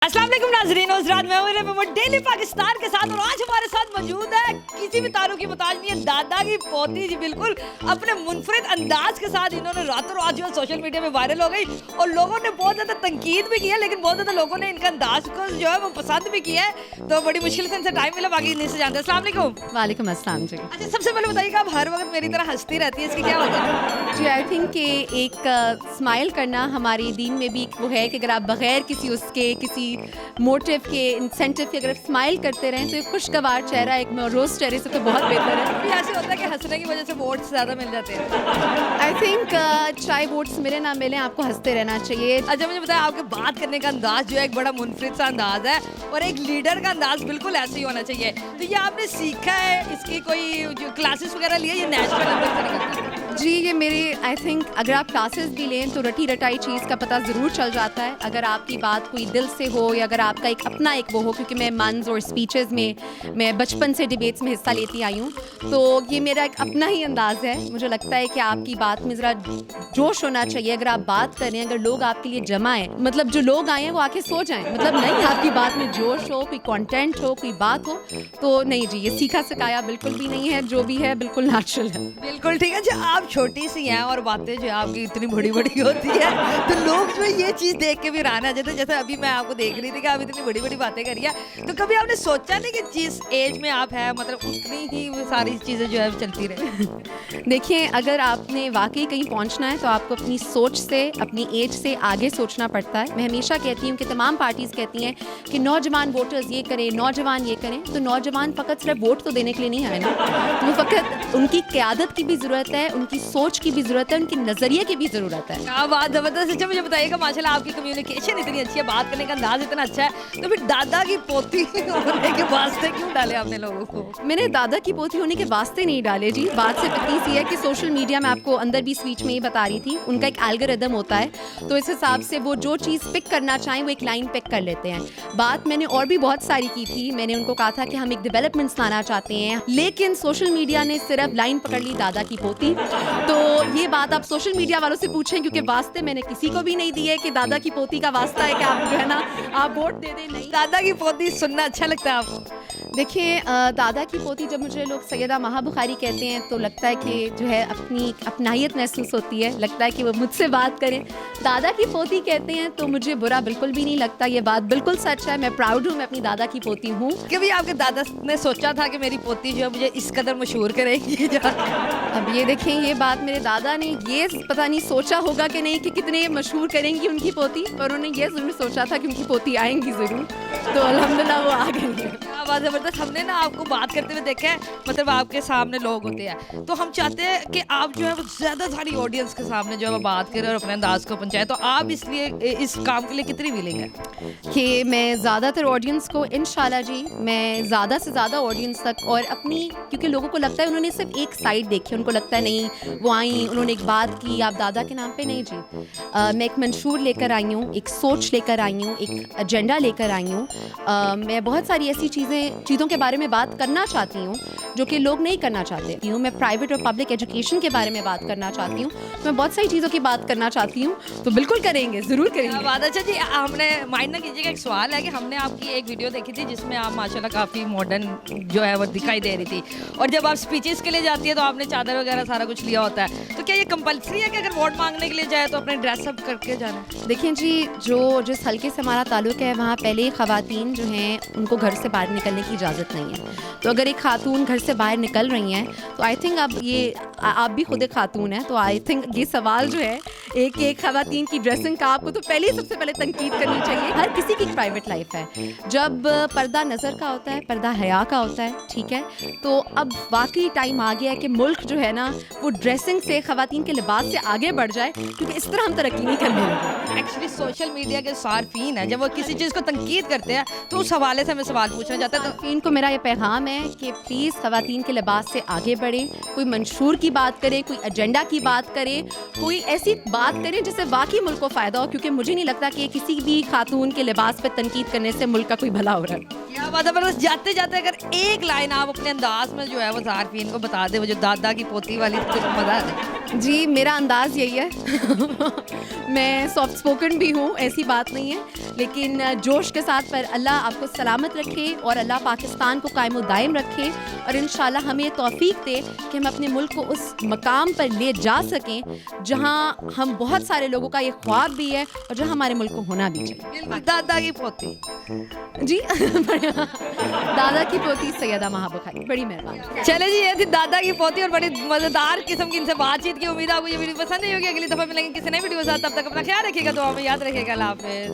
अस्सलाम वालेकुम नाज़रीन, हज़रात, मैं डेली पाकिस्तान के साथ, और आज हमारे साथ मौजूद है किसी भी तारों की मुताज नहीं है, दादा की पोती जी। बिल्कुल अपने मुनफरिद अंदाज के साथ इन्होंने रातों रात जो है सोशल मीडिया में वायरल हो गई और लोगों ने बहुत ज़्यादा तनकीद भी की है, लेकिन बहुत ज़्यादा लोगों ने इनका अंदाज को जो है वो पसंद भी किया है। तो बड़ी मुश्किल से इनसे टाइम मिला, बाकी इन्हीं से जानते हैं। अस्सलाम वालेकुम। वालेकुम अस्सलाम जी। अच्छा, सबसे पहले बताइए कि आप हर वक्त मेरी तरह हंसती रहती है, इसकी क्या वजह है? जी, आई थिंक कि एक स्माइल करना हमारे दीन में भी वो है कि अगर आप बगैर किसी मोटिव के, इंसेंटिव के अगर स्माइल करते रहें तो एक खुशगवार चेहरा एक रोज़ चेहरे से तो बहुत बेहतर है। भी ऐसे होता है कि हंसने की वजह से वोट्स ज़्यादा मिल जाते हैं। आई थिंक चाहे वोट्स मिले ना मिले, आपको हंसते रहना चाहिए। अच्छा, मुझे बताया, आपके बात करने का अंदाज जो है एक बड़ा मुनफरिद सा अंदाज है और एक लीडर का अंदाज बिल्कुल ऐसे ही होना चाहिए। तो ये आपने सीखा है, इसकी कोई जो क्लासेस वगैरह लिए, ये नेचुरल अंदर से निकलता है? जी, ये मेरे आई थिंक अगर आप क्लासेस भी लें तो रटी रटाई चीज़ का पता ज़रूर चल जाता है। अगर आपकी बात कोई दिल से हो या अगर आपका एक अपना एक वो हो, क्योंकि मैं मंज़ और स्पीचेस में मैं बचपन से डिबेट्स में हिस्सा लेती आई हूँ, तो ये मेरा एक अपना ही अंदाज़ है। मुझे लगता है कि आपकी बात में ज़रा जोश होना चाहिए। अगर आप बात कर रहे हैं, अगर लोग आपके लिए जमा हैं, मतलब जो लोग आए हैं वो आके सो जाएं, मतलब नहीं, आपकी बात में जोश हो, कोई कंटेंट हो, कोई बात हो, तो नहीं जी, ये सीखा सिखाया बिल्कुल भी नहीं है। जो भी है बिल्कुल नेचुरल है। बिल्कुल ठीक है। अच्छा, आप छोटी सी हैं और बातें जो है आपकी इतनी बड़ी बड़ी होती है, तो लोग जो है ये चीज़ देख के भी हैरान आ जाते हैं। जैसे अभी मैं आपको देख रही थी कि आप इतनी बड़ी बड़ी बातें करिए, तो कभी आपने सोचा नहीं कि जिस एज में आप हैं, मतलब उतनी ही वो सारी चीज़ें जो है चलती रहे? देखिए, अगर आपने वाकई कहीं पहुंचना है तो आपको अपनी सोच से, अपनी एज से आगे सोचना पड़ता है। मैं हमेशा कहती हूँ कि तमाम पार्टीज़ कहती हैं कि नौजवान वोटर्स ये करें, नौजवान ये करें, तो नौजवान फ़कत सिर्फ वोट तो देने के लिए नहीं है ना, तो वो फ़कत उनकी क़यादत की भी ज़रूरत है, उनकी सोच की भी ज़रूरत है, उनके नज़रिए की भी ज़रूरत है। क्या बात ज़बरदस्त। अच्छा, मुझे बताइएगा, माशाल्लाह आपकी कम्युनिकेशन इतनी अच्छी है, बात करने का अंदाज इतना अच्छा है, तो फिर दादा की पोती होने के वास्ते क्यों डाले आपने लोगों को? मैंने दादा की पोती होने के वास्ते नहीं डाले जी। बात सिर्फ इतनी सी है कि सोशल मीडिया में आपको अंदर भी स्पीच में ही बता रही थी, उनका एक एल्गोरिदम होता है, तो इस हिसाब से वो जो चीज़ पिक करना चाहें वो एक लाइन पिक कर लेते हैं। बात मैंने और भी बहुत सारी की थी। मैंने उनको कहा था कि हम एक डेवलपमेंट्स लाना चाहते हैं, लेकिन सोशल मीडिया ने सिर्फ लाइन पकड़ ली दादा की पोती। तो ये बात आप सोशल मीडिया वालों से पूछें, क्योंकि वास्ते मैंने किसी को भी नहीं दिए कि दादा की पोती का वास्ता है कि आप जो है ना आप वोट दे दें। नहीं, दादा की पोती सुनना अच्छा लगता है आपको? देखिए, दादा की पोती जब मुझे लोग सैयदा महा बुखारी कहते हैं तो लगता है कि जो है अपनी अपनाहियत महसूस होती है, लगता है कि वो मुझसे बात करें। दादा की पोती कहते हैं तो मुझे बुरा बिल्कुल भी नहीं लगता, ये बात बिल्कुल सच है। मैं प्राउड हूँ, मैं अपनी दादा की पोती हूँ। कभी आपके दादा ने सोचा था कि मेरी पोती जो है मुझे इस कदर मशहूर करेगी? अब ये देखें, ये बात मेरे दादा ने ये पता नहीं सोचा होगा कि नहीं कि कितने मशहूर करेंगी उनकी पोती, पर उन्होंने ये ज़रूर सोचा था कि उनकी पोती आएंगी ज़रूर, तो अल्हम्दुलिल्लाह वो आ गई है। क्या बात ज़बरदस्त। हमने ना आपको बात करते हुए देखा है, मतलब आपके सामने लोग होते हैं, तो हम चाहते हैं कि आप जो है वो ज़्यादा सारी ऑडियंस के सामने जो है वो बात करें और अपने अंदाज को पहुँचाएं, तो आप इसलिए इस काम के लिए कितनी विलिंग है? कि मैं ज़्यादातर ऑडियंस को इंशाल्लाह जी, मैं ज़्यादा से ज़्यादा ऑडियंस तक, और अपनी, क्योंकि लोगों को लगता है उन्होंने सिर्फ एक साइड देखी, उनको लगता है नहीं वो आई, उन्होंने एक बात की आप दादा के नाम पे, नहीं जी। मैं एक मंशूर लेकर आई हूँ, एक सोच लेकर आई हूँ, एक एजेंडा लेकर आई हूँ। मैं बहुत सारी ऐसी चीज़ों के बारे में बात करना चाहती हूँ जो कि लोग नहीं करना चाहते हूँ। मैं प्राइवेट और पब्लिक एजुकेशन के बारे में बात करना चाहती हूँ, मैं बहुत सारी चीज़ों की बात करना चाहती हूँ, तो बिल्कुल करेंगे, ज़रूर करेंगे। बात। अच्छा जी, हमने माइंड ना कीजिएगा, एक सवाल है कि हमने आपकी एक वीडियो देखी थी जिसमें आप माशाल्लाह काफ़ी मॉडर्न जो है वो दिखाई दे रही थी, और जब आप स्पीचेस के लिए जाती है तो आपने चादर वगैरह सारा कुछ लिया होता है, तो क्या ये कंपलसरी है कि अगर वोट मांगने के लिए जाए तो अपने ड्रेसअप करके जाना? देखिए जी, जिस हल्के से हमारा ताल्लुक़ है वहाँ पहले ही ख़वातीन जो हैं उनको घर से बाहर निकलने की इजाज़त नहीं है। तो अगर एक खातून घर से बाहर निकल रही हैं तो आई थिंक अब ये आप भी खुद एक खातून हैं, तो आई थिंक ये सवाल जो है एक ख़वातीन की ड्रेसिंग का आपको तो पहले ही सबसे पहले तनकीद करनी चाहिए। हर किसी की प्राइवेट लाइफ है, जब पर्दा नज़र का होता है, पर्दा हया का होता है, ठीक है। तो अब वाकई टाइम आ गया है कि मुल्क जो है ना वो ड्रेसिंग से, ख़वातीन के लिबास से आगे बढ़ जाए, क्योंकि इस तरह हम तरक्की नहीं करने लगे। एक्चुअली सोशल मीडिया के सार्फिन है, जब वो किसी चीज़ को तनकीद करते हैं तो उस हवाले से हमें सवाल पूछना चाहता है। तो सार्फिन को मेरा ये पैगाम है कि प्लीज़ ख़वातीन के लिबास से आगे बढ़ें, कोई मंशूर की बात करें, कोई एजेंडा की बात करें, कोई ऐसी बात करें जिससे वाकई मुल्क को फ़ायदा हो, क्योंकि मुझे नहीं लगता कि किसी भी खातून के लिबास पर तनकीद करने से मुल्क का कोई भला हो रहा है। क्या बात है। पर बस जाते जाते अगर एक लाइन आप अपने अंदाज में जो है वो सार्फिन को बता दे, वो जो दादा की पोती वाली, तो मजा आ जाए। जी, मेरा अंदाज़ यही है। मैं सॉफ्ट स्पोकन भी हूँ, ऐसी बात नहीं है, लेकिन जोश के साथ। पर अल्लाह आपको सलामत रखे और अल्लाह पाकिस्तान को कायम व दायम रखे, और इंशाल्लाह हमें ये तौफीक दे कि हम अपने मुल्क को उस मकाम पर ले जा सकें जहाँ हम बहुत सारे लोगों का ये ख्वाब भी है और जहाँ हमारे मुल्क को होना भी चाहिए। बिल्कुल, दादा की पोती। जी बढ़िया। दादा की पोती सैयदा महाबुखारी, बड़ी मेहरबानी। चले जी, ये थी दादा की पोती और बड़ी मजेदार किस्म की इनसे बातचीत की। उम्मीद है आपको ये वीडियो पसंद आई होगी। अगली दफा मिलेंगे किसी नई वीडियो के साथ, तब तक अपना ख्याल रखिएगा, दुआ में याद रखिएगा। अल्लाह हाफिज़।